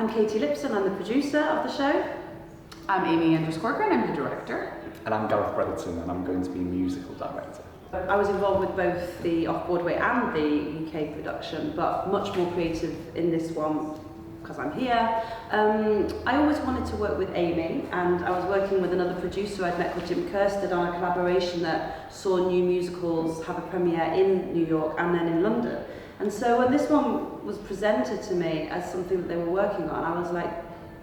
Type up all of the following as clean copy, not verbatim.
I'm Katie Lipson, I'm the producer of the show. I'm Amy Corcoran, I'm the director. And I'm Gareth Bredderton, and I'm going to be musical director. I was involved with both the Off-Broadway and the UK production, but much more creative in this one because I'm here. I always wanted to work with Amy, and I was working with another producer I'd met called Jim Kirstead on a collaboration that saw new musicals have a premiere in New York and then in London. And so when this one was presented to me as something that they were working on, I was like,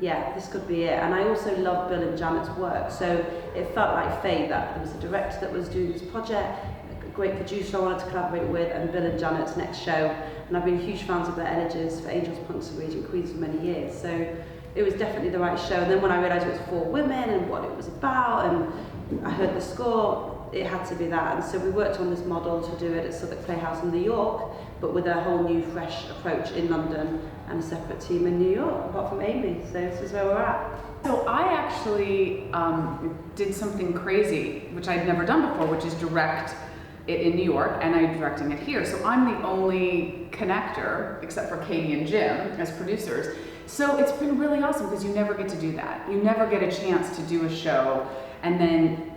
yeah, this could be it. And I also love Bill and Janet's work, so it felt like fate that there was a director that was doing this project, a great producer I wanted to collaborate with, and Bill and Janet's next show. And I've been huge fans of their energies for Angels, Punks and Raging Queens for many years, so it was definitely the right show. And then when I realised it was for women and what it was about, and I heard the score, it had to be that. And so we worked on this model to do it at Southwark Playhouse in New York, but with a whole new fresh approach in London and a separate team in New York, apart from Amy. So this is where we're at. So I actually did something crazy, which I'd never done before, which is direct it in New York, and I'm directing it here. So I'm the only connector, except for Katie and Jim, as producers. So it's been really awesome because you never get to do that. You never get a chance to do a show and then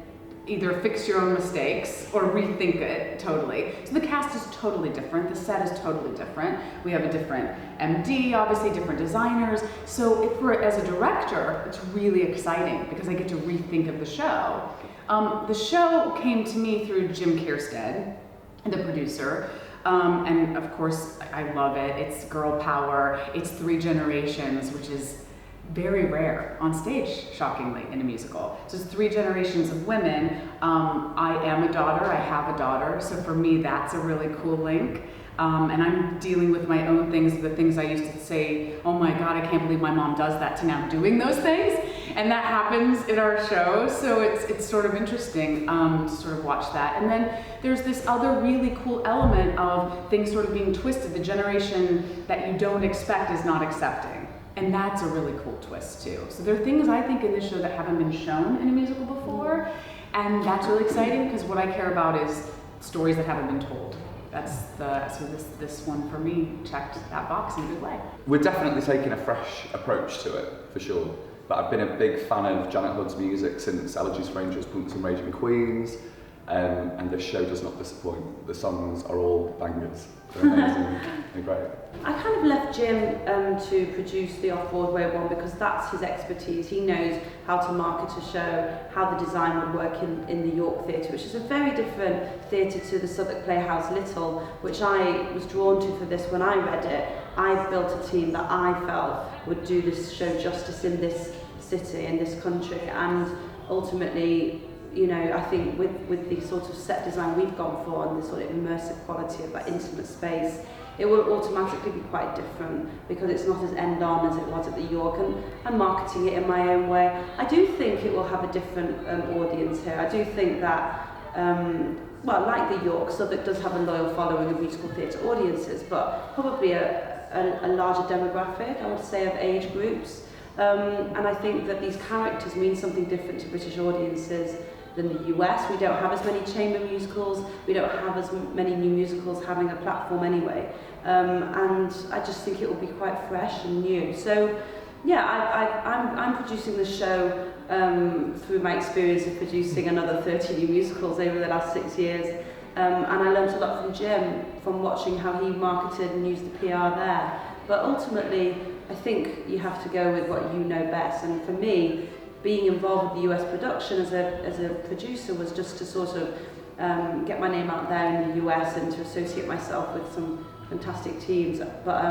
either fix your own mistakes or rethink it totally. So the cast is totally different, the set is totally different. We have a different MD, obviously different designers. So as a director, it's really exciting because I get to rethink of the show. The show came to me through Jim Kirstead, the producer. And of course, I love it. It's girl power, it's 3 generations, which is very rare on stage, shockingly, in a musical. So it's 3 generations of women. I am a daughter, I have a daughter, so for me that's a really cool link. And I'm dealing with my own things, the things I used to say, oh my God, I can't believe my mom does that, to now doing those things. And that happens in our show, so it's sort of interesting to sort of watch that. And then there's this other really cool element of things sort of being twisted. The generation that you don't expect is not accepting. And that's a really cool twist too. So there are things I think in this show that haven't been shown in a musical before, and that's really exciting because what I care about is stories that haven't been told. So this one for me checked that box in a good way. We're definitely taking a fresh approach to it, for sure. But I've been a big fan of Janet Hood's music since Elegies for Angels, Punks and Raging Queens, and this show does not disappoint. The songs are all bangers. They're amazing. They're great. I kind of left Jim to produce the Off-Broadway one because that's his expertise. He knows how to market a show, how the design would work in the York Theatre, which is a very different theatre to the Southwark Playhouse Little, which I was drawn to for this when I read it. I've built a team that I felt would do this show justice in this city, in this country, and ultimately, you know, I think with the sort of set design we've gone for and the sort of immersive quality of that intimate space, it will automatically be quite different because it's not as end-on as it was at the York, and I'm marketing it in my own way. I do think it will have a different audience here. I do think that, well, like the York, Southwark does have a loyal following of musical theatre audiences, but probably a larger demographic, I would say, of age groups. And I think that these characters mean something different to British audiences than the US. We don't have as many chamber musicals, we don't have as many new musicals having a platform anyway. And I just think it will be quite fresh and new. So yeah, I'm producing the show through my experience of producing another 30 new musicals over the last 6 years. And I learned a lot from Jim, from watching how he marketed and used the PR there. But ultimately, I think you have to go with what you know best. And for me, being involved with the US production as a producer was just to sort of get my name out there in the US and to associate myself with some fantastic teams. But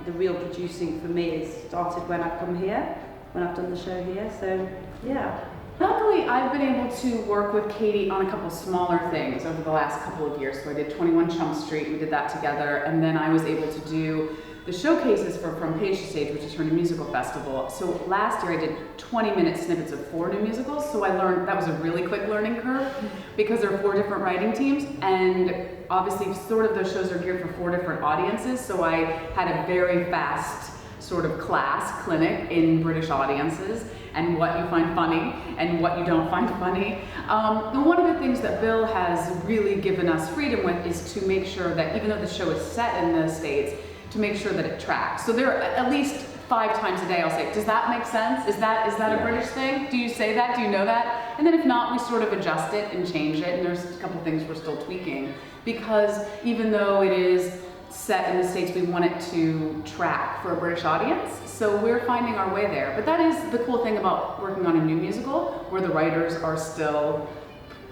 the real producing for me has started when I've come here, when I've done the show here. So yeah. Luckily, I've been able to work with Katie on a couple smaller things over the last couple of years. So I did 21 Chump Street, we did that together, and then I was able to do the showcases for From Page to Stage, which is her new musical festival. So last year I did 20-minute snippets of 4 new musicals, so I learned, that was a really quick learning curve because there are 4 different writing teams, and obviously sort of those shows are geared for 4 different audiences, so I had a very fast sort of class clinic in British audiences and what you find funny and what you don't find funny. And one of the things that Bill has really given us freedom with is to make sure that even though the show is set in the States, to make sure that it tracks. So there are at least 5 times a day I'll say, does that make sense? Is that Yeah. a British thing? Do you say that? Do you know that? And then if not, we sort of adjust it and change it, and there's a couple things we're still tweaking, because even though it is set in the States, we want it to track for a British audience, so we're finding our way there. But that is the cool thing about working on a new musical, where the writers are still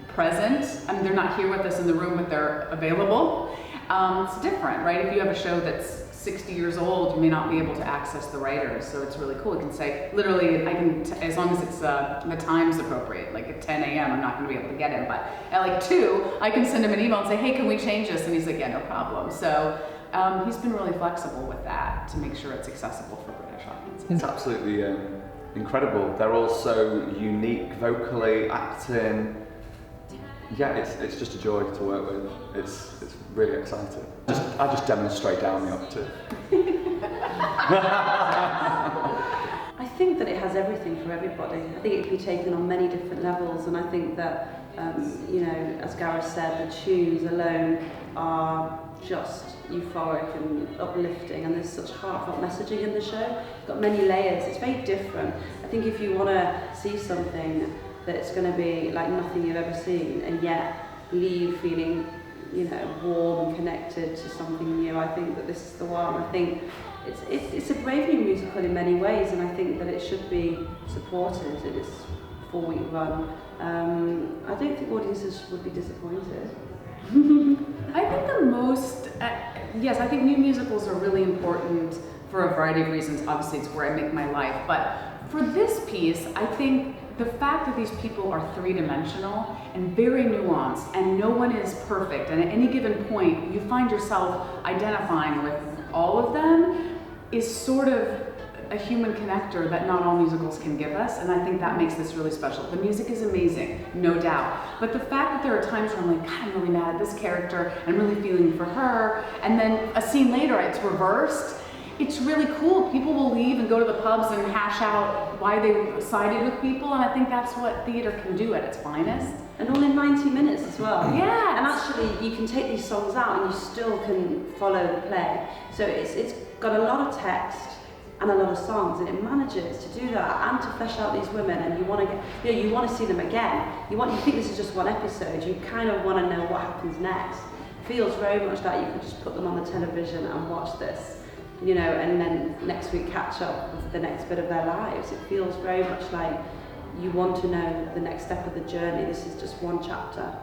present. I mean, they're not here with us in the room, but they're available. It's different, right? If you have a show that's 60 years old, you may not be able to access the writers, so it's really cool. You can say, literally, as long as it's the time's appropriate, like at 10 a.m., I'm not going to be able to get him, but at like 2, I can send him an email and say, hey, can we change this? And he's like, yeah, no problem. So he's been really flexible with that to make sure it's accessible for British audiences. It's absolutely incredible. They're all so unique vocally, acting. Yeah, it's just a joy to work with. It's really exciting. I just demonstrate down the octave. I think that it has everything for everybody. I think it can be taken on many different levels, and I think that, as Gareth said, the tunes alone are just euphoric and uplifting, and there's such heartfelt messaging in the show. It's got many layers. It's very different. I think if you want to see something that's going to be like nothing you've ever seen, and yet leave feeling, warm and connected to something new, I think that this is the one. I think it's a brave new musical in many ways, and I think that it should be supported in its 4-week run. I don't think audiences would be disappointed. I think the most, yes, I think new musicals are really important for a variety of reasons. Obviously, it's where I make my life, but for this piece, I think the fact that these people are 3-dimensional and very nuanced, and no one is perfect, and at any given point you find yourself identifying with all of them, is sort of a human connector that not all musicals can give us, and I think that makes this really special. The music is amazing, no doubt, but the fact that there are times where I'm like, God, I'm really mad at this character, I'm really feeling for her, and then a scene later it's reversed. It's really cool. People will leave and go to the pubs and hash out why they sided with people, and I think that's what theatre can do at its finest. And all in 90 minutes as well. Yeah. And actually, you can take these songs out and you still can follow the play. So it's got a lot of text and a lot of songs, and it manages to do that and to flesh out these women. And you want to you want to see them again. You think this is just one episode. You kind of want to know what happens next. It feels very much like you could just put them on the television and watch this. And then next week catch up with the next bit of their lives. It feels very much like you want to know the next step of the journey. This is just one chapter.